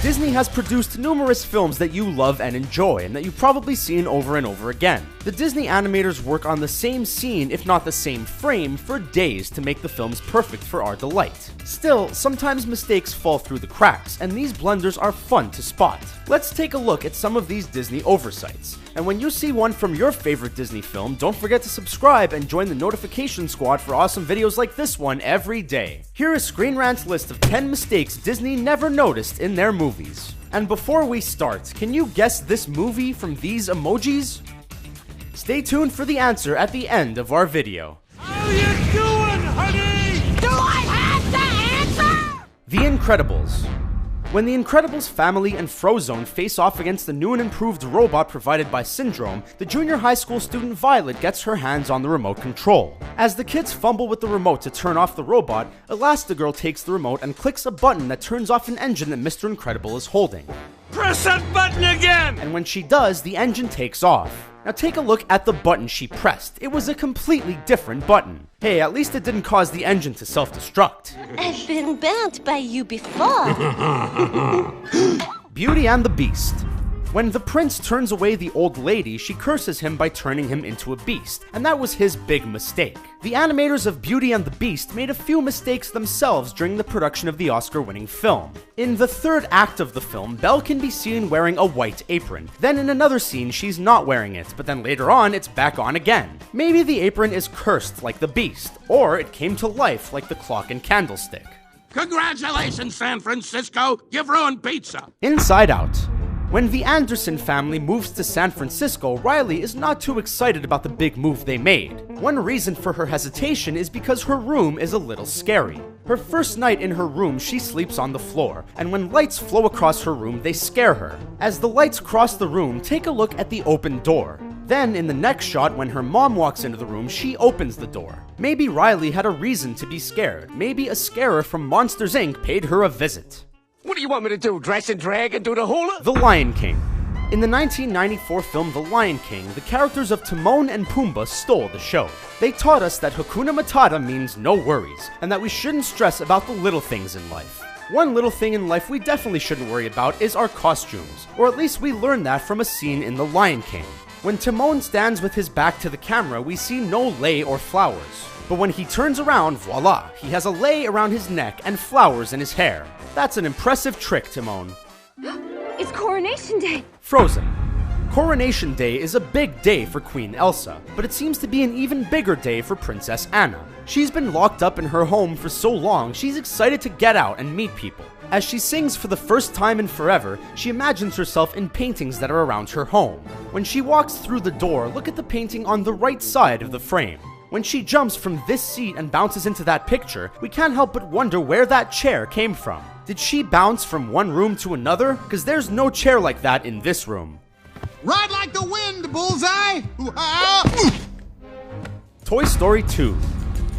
Disney has produced numerous films that you love and enjoy, and that you've probably seen over and over again. The Disney animators work on the same scene, if not the same frame, for days to make the films perfect for our delight. Still, sometimes mistakes fall through the cracks, and these blunders are fun to spot. Let's take a look at some of these Disney oversights. And when you see one from your favorite Disney film, don't forget to subscribe and join the notification squad for awesome videos like this one every day. Here is Screen Rant's list of 10 mistakes Disney never noticed in their movies. And before we start, can you guess this movie from these emojis? Stay tuned for the answer at the end of our video. How you doing, honey? Do I have the answer? The Incredibles. When the Incredibles family and Frozone face off against the new and improved robot provided by Syndrome, the junior high school student Violet gets her hands on the remote control. As the kids fumble with the remote to turn off the robot, Elastigirl takes the remote and clicks a button that turns off an engine that Mr. Incredible is holding. Press that button again! And when she does, the engine takes off. Now take a look at the button she pressed. It was a completely different button. Hey, at least it didn't cause the engine to self-destruct. I've been burnt by you before. Beauty and the Beast. When the prince turns away the old lady, she curses him by turning him into a beast, and that was his big mistake. The animators of Beauty and the Beast made a few mistakes themselves during the production of the Oscar-winning film. In the third act of the film, Belle can be seen wearing a white apron. Then in another scene, she's not wearing it, but then later on, it's back on again. Maybe the apron is cursed like the beast, or it came to life like the clock and candlestick. Congratulations, San Francisco! You've ruined pizza! Inside Out. When the Anderson family moves to San Francisco, Riley is not too excited about the big move they made. One reason for her hesitation is because her room is a little scary. Her first night in her room, she sleeps on the floor, and when lights flow across her room, they scare her. As the lights cross the room, take a look at the open door. Then, in the next shot, when her mom walks into the room, she opens the door. Maybe Riley had a reason to be scared. Maybe a scarer from Monsters, Inc. paid her a visit. What do you want me to do, dress and drag and do the hula? The Lion King. In the 1994 film The Lion King, the characters of Timon and Pumbaa stole the show. They taught us that Hakuna Matata means no worries, and that we shouldn't stress about the little things in life. One little thing in life we definitely shouldn't worry about is our costumes, or at least we learned that from a scene in The Lion King. When Timon stands with his back to the camera, we see no lei or flowers. But when he turns around, voila, he has a lei around his neck and flowers in his hair. That's an impressive trick, Timon. It's Coronation Day. Frozen. Coronation Day is a big day for Queen Elsa, but it seems to be an even bigger day for Princess Anna. She's been locked up in her home for so long, she's excited to get out and meet people. As she sings for the first time in forever, she imagines herself in paintings that are around her home. When she walks through the door, look at the painting on the right side of the frame. When she jumps from this seat and bounces into that picture, we can't help but wonder where that chair came from. Did she bounce from one room to another? Because there's no chair like that in this room. Ride like the wind, Bullseye! Toy Story 2.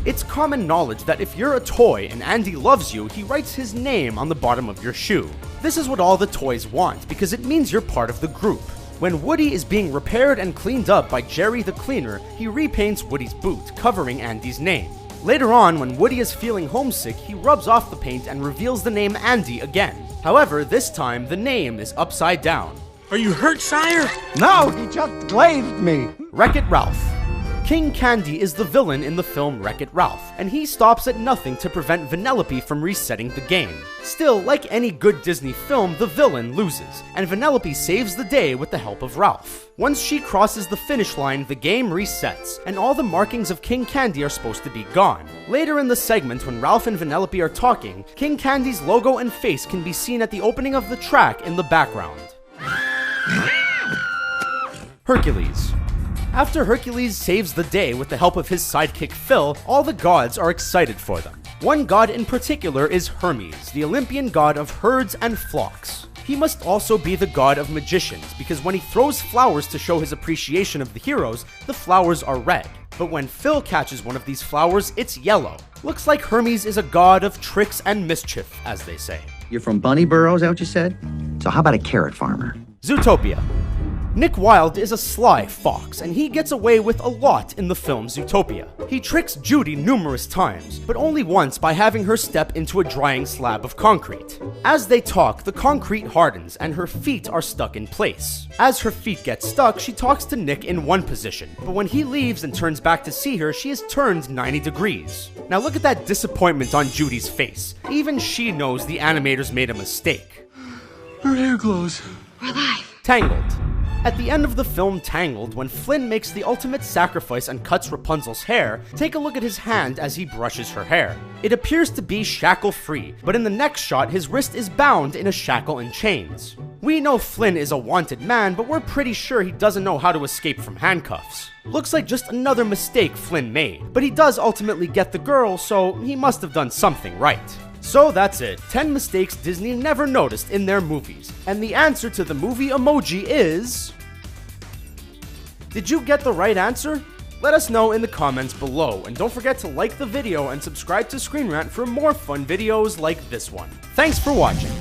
It's common knowledge that if you're a toy and Andy loves you, he writes his name on the bottom of your shoe. This is what all the toys want, because it means you're part of the group. When Woody is being repaired and cleaned up by Jerry the Cleaner, he repaints Woody's boot, covering Andy's name. Later on, when Woody is feeling homesick, he rubs off the paint and reveals the name Andy again. However, this time, the name is upside down. Are you hurt, sire? No, he just glazed me. Wreck-It Ralph. King Candy is the villain in the film Wreck-It Ralph, and he stops at nothing to prevent Vanellope from resetting the game. Still, like any good Disney film, the villain loses, and Vanellope saves the day with the help of Ralph. Once she crosses the finish line, the game resets, and all the markings of King Candy are supposed to be gone. Later in the segment, when Ralph and Vanellope are talking, King Candy's logo and face can be seen at the opening of the track in the background. Hercules. After Hercules saves the day with the help of his sidekick Phil, all the gods are excited for them. One god in particular is Hermes, the Olympian god of herds and flocks. He must also be the god of magicians, because when he throws flowers to show his appreciation of the heroes, the flowers are red. But when Phil catches one of these flowers, it's yellow. Looks like Hermes is a god of tricks and mischief, as they say. You're from Bunny Burrows, is that what you said? So how about a carrot farmer? Zootopia. Nick Wilde is a sly fox, and he gets away with a lot in the film Zootopia. He tricks Judy numerous times, but only once by having her step into a drying slab of concrete. As they talk, the concrete hardens and her feet are stuck in place. As her feet get stuck, she talks to Nick in one position, but when he leaves and turns back to see her, she is turned 90 degrees. Now look at that disappointment on Judy's face. Even she knows the animators made a mistake. Her hair glows. We're live. Tangled. At the end of the film Tangled, when Flynn makes the ultimate sacrifice and cuts Rapunzel's hair, take a look at his hand as he brushes her hair. It appears to be shackle-free, but in the next shot, his wrist is bound in a shackle and chains. We know Flynn is a wanted man, but we're pretty sure he doesn't know how to escape from handcuffs. Looks like just another mistake Flynn made, but he does ultimately get the girl, so he must have done something right. So that's it, 10 mistakes Disney never noticed in their movies. And the answer to the movie emoji is... Did you get the right answer? Let us know in the comments below, and don't forget to like the video and subscribe to Screen Rant for more fun videos like this one. Thanks for watching.